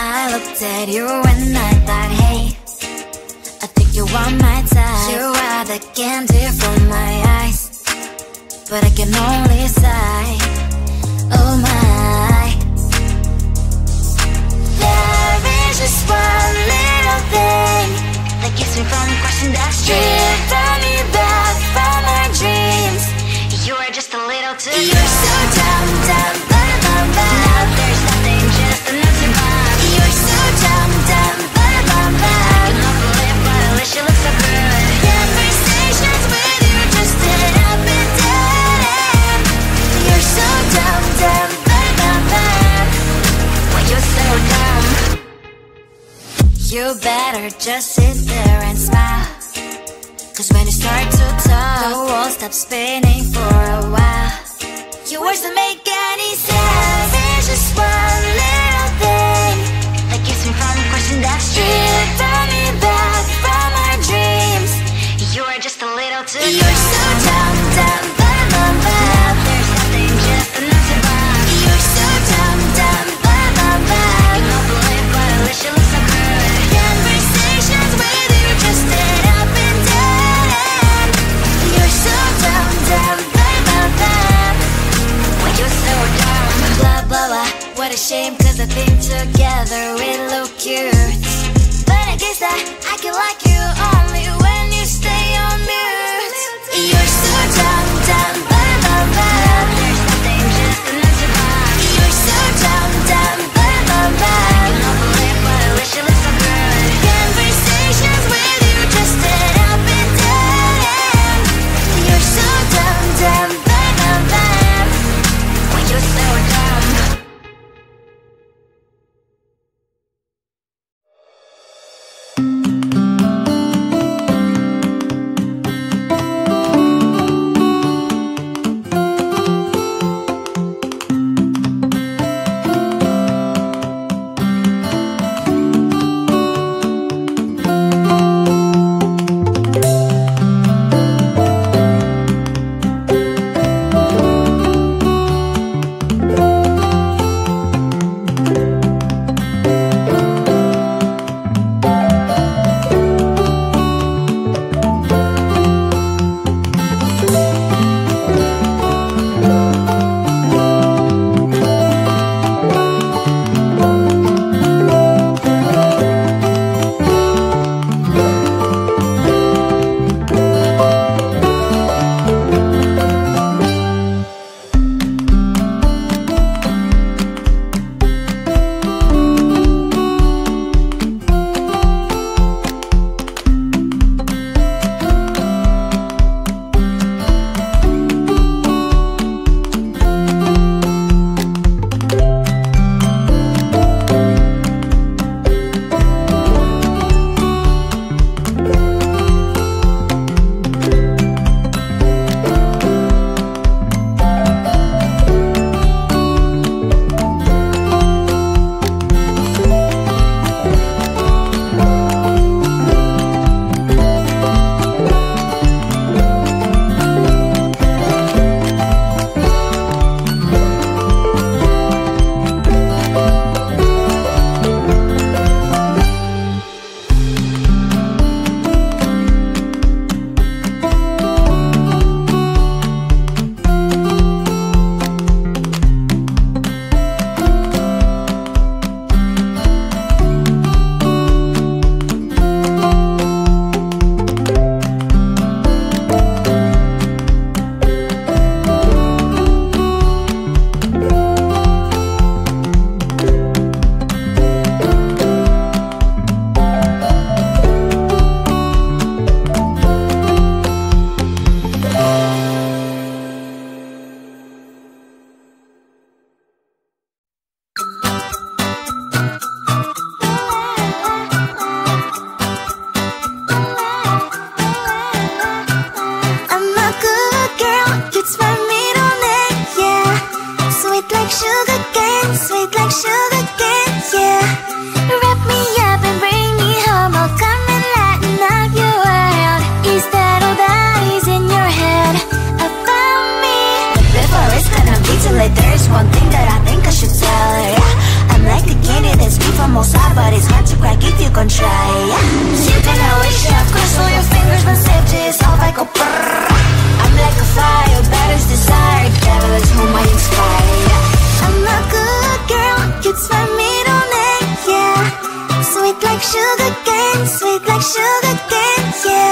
I looked at you and I thought, hey, I think you are my type. You are the candy from my eyes, but I can only sigh, oh my. There is just one little thing that keeps me from crossing that street, driven me back from my dreams. You are just a little too good. You're so dumb, dumb, bum, bum, bum. Now there's nothing, just enough to buy. You're so dumb, dumb, bum, bum, bum. I cannot believe, but at least you look so good. Conversations with you just end up in dead end. You're so dumb, dumb, bum, bum, bum. When you're so dumb, you better just sit there and smile, 'cause when you start to talk, the world stops spinning for a while. Your words don't make any sense. There's just one little thing that keeps me from crossing that street, driven me back from our dreams. You are just a little too good. You're so dumb, dumb, bum, bum, bum. There's nothing, just enough to buy. You're so dumb, dumb, bum, bum, bum. I cannot believe, but at least you look so good. Conversations with you just end up in dead end. You're so dumb, dumb, bum, bum, bum. When you're so dumb, blah, blah, blah. What a shame, 'cause I think together we look cute, but I guess that I can like you only when you stay on mute. You're so dumb, dumb, bum, bum, bum. There's nothing, just enough to buy. You're so dumb, dumb, bum, bum, bum. I cannot believe, but at least you look so good. Conversations with you just end up in dead end. You're so dumb, dumb, bum, bum, bum. When you're so dumb. almost hot, but it's hard to crack if you can try. You can always shove, cross all your fingers, but safety is off, I go brrrr. I'm like a fire, bad as desire, devil is whom I inspire. I'm a good girl, it's my middle name, yeah. Sweet like sugar cane, sweet like sugar cane, yeah.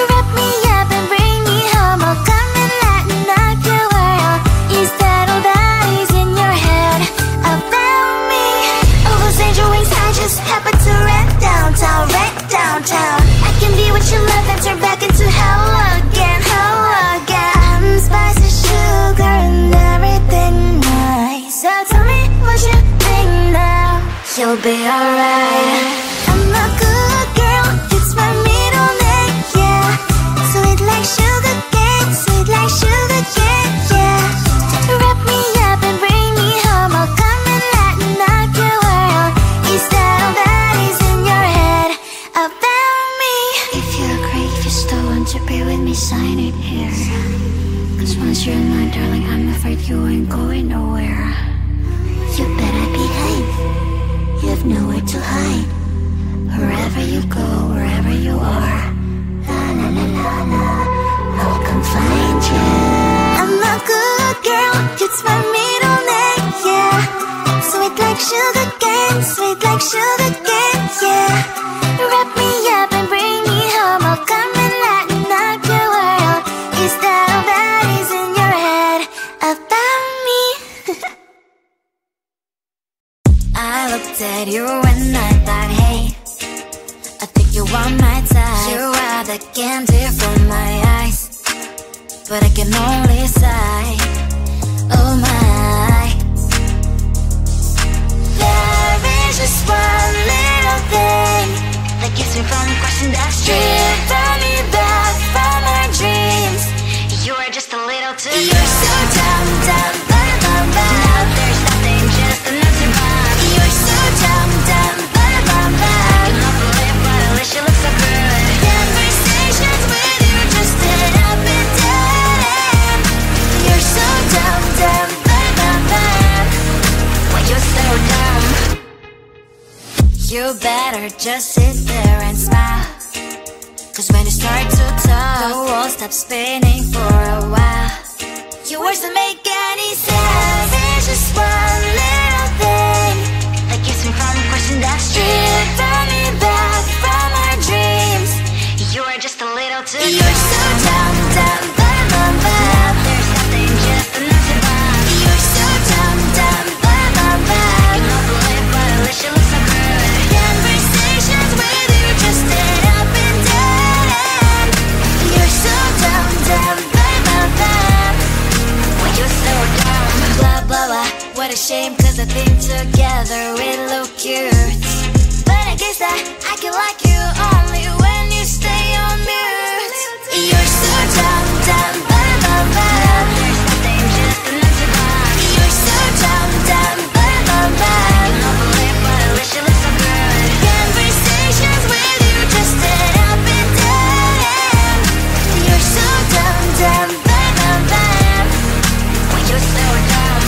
Wrap me up and bring me home, I'll come and lighten up your world. Is that all that is in your head about me? All those angel wings I just happen to rent downtown, rent downtown. I can be what you love and turn back into hell again, hell again. Spicy sugar and everything nice. So tell me what you think now. You'll be alright. I'm a good girl, it's my middle name, yeah. Sweet like sugar cane, sweet like sugar cane, yeah. Wrap me up and bring me home, I'll come and lighten up your world. Is that all that is in your head about me? If you agree, if you still want to be with me, sign it here. Cause once you're mine, darling, I'm afraid you ain't going nowhere. You better behave, you have nowhere to hide. Wherever you go, wherever you are, la la la la la, I'll come find you. I'm a good girl, it's my middle name, yeah. Sweet like sugar cane, sweet like sugar cane, yeah. Wrap me up and bring me home, I'll come and lighten up your world. Is that all that is in your head about me? I looked at you and I thought, hey, I think you are my type. You are the candy from my eyes, but I can only sigh, oh my. There is just one little thing that keeps me from crossing that street. Driven me back from my dreams. You are just a little too good. You're so dumb, dumb, bum, bum, bum. Now there's nothing, just enough to bomb. You're so dumb, dumb, bum, bum, bum. You love to live, but at least you look so good. Conversations with you just end up in dead end. You're so dumb, dumb, bum, bum, bum. Why you so dumb? You better just sit there and smile, cause when you start to talk, the world stops spinning for a while. Your words don't make any sense. There's just one little thing that keeps me from crossing that street. Driven me back from our dreams. You are just a little too good. You're so dumb, dumb, bum, bum, bum. There's nothing, just enough to bomb. You're so dumb, dumb, bum, bum, bum. You love to live, but at least you look so good. Conversations with you just end up in dead end. You're so dumb, dumb, bum, bum, bum. Why you so dumb? Blah, blah, blah. What a shame, cause I think together we look cute. But I guess that I can like you only when you stay on mute. You're so dumb, dumb, bum, bum, bum. There's nothing, just enough to bomb. You're so dumb, dumb, bum, bum, bum. You love to live, but at least you look so good. Conversations with you just end up in dead end. You're so dumb, dumb, bum, bum, bum. Why you so dumb?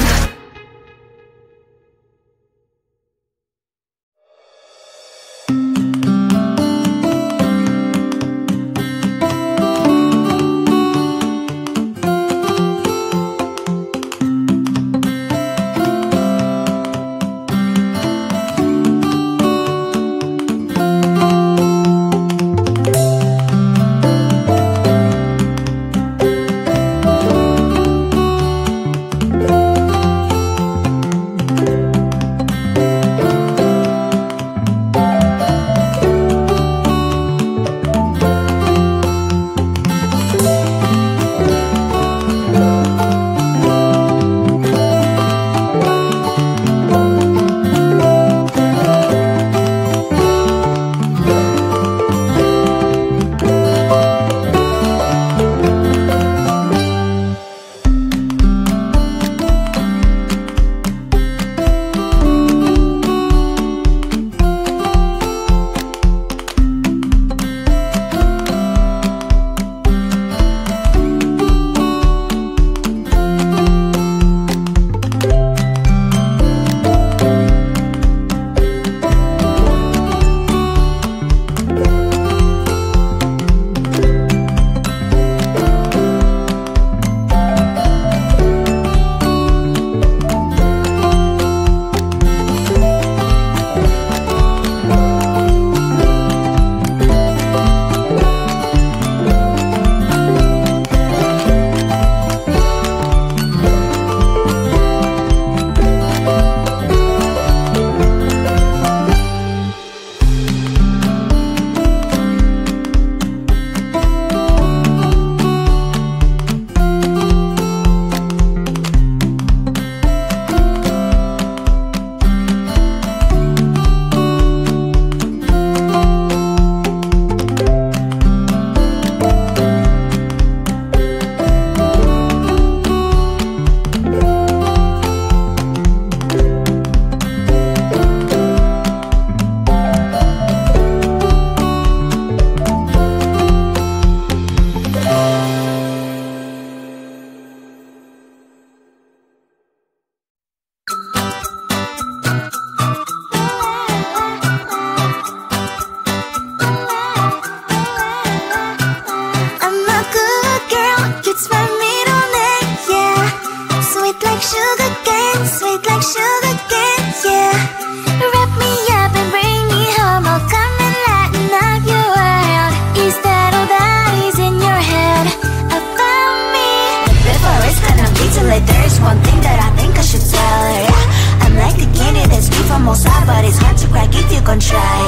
hard to crack if you gon' try.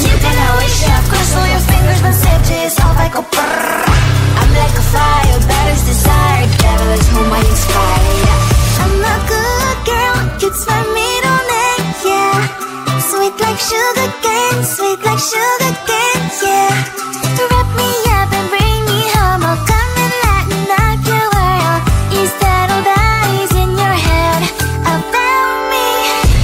You can always chef, cross all your fingers when safety is off. I go brrrr. I'm like a fire, batter's desire. Devil is whom I inspire. I'm a good girl, it's my middle name, yeah. Sweet like sugar cane, sweet like sugar cane, yeah. Wrap me up and bring me home, I'll come and lighten up your world. Is that all that is in your head about me?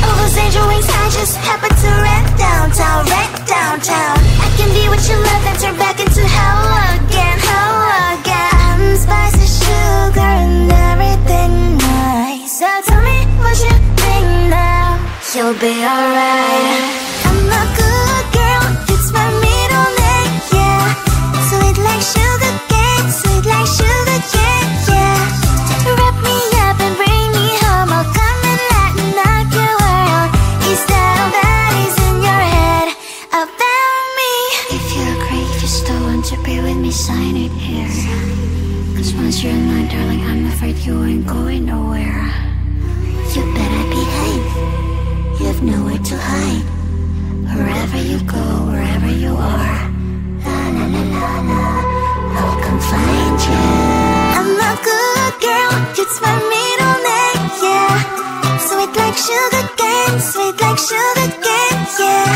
All those angel wings I just happen to rent downtown, rent downtown. I can be what you love and turn back into hell again, hell again. I'm spicy sugar and everything nice. So tell me what you think now, you'll be alright. I'm a good girl, it's my middle name, yeah. Sweet like sugar cane, sweet like sugar cane, yeah. Wrap me up and bring me home, I'll come and lighten up your world. Is that all that is in your head about me? If you agree, if you still want to be with me, sign it here. Cause once you're in mine, darling, I'm afraid you ain't going nowhere. You better behave, you have nowhere to hide. Wherever you go, wherever you are, la la la la la, I'll come find you. I'm a good girl, it's my middle name, yeah. Sweet like sugar cane, sweet like sugar cane, yeah.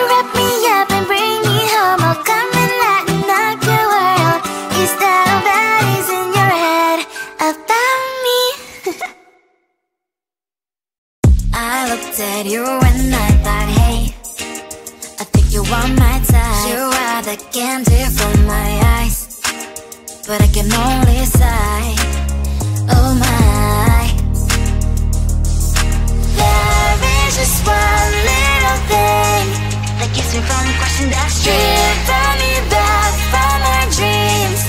Wrap me up and bring me home, I'll come and lighten up your world. Is that all that is in your head about me? I looked at you and I thought, hey, I think you are my type. You are the candy from my eyes, but I can only sigh, oh my. There is just one little thing that keeps me from crossing that street. Drive me back from my dreams.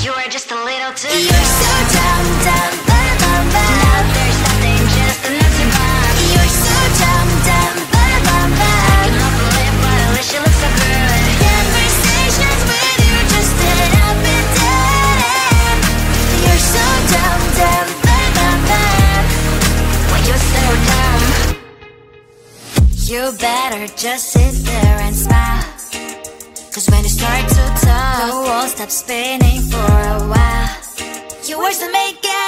You are just a little too good. You're so dumb, dumb, bum, bum, bum. Now there's nothing, just an empty bomb. You're so dumb, dumb, bum, bum, bum. I cannot believe, but at least you look so good. Conversations with you just end up in dead end. You're so dumb, dumb, bum, bum, bum. When you're so dumb, you better just sit there and smile. Cause when you start to talk, the world stops spinning for a while. Your words don't make it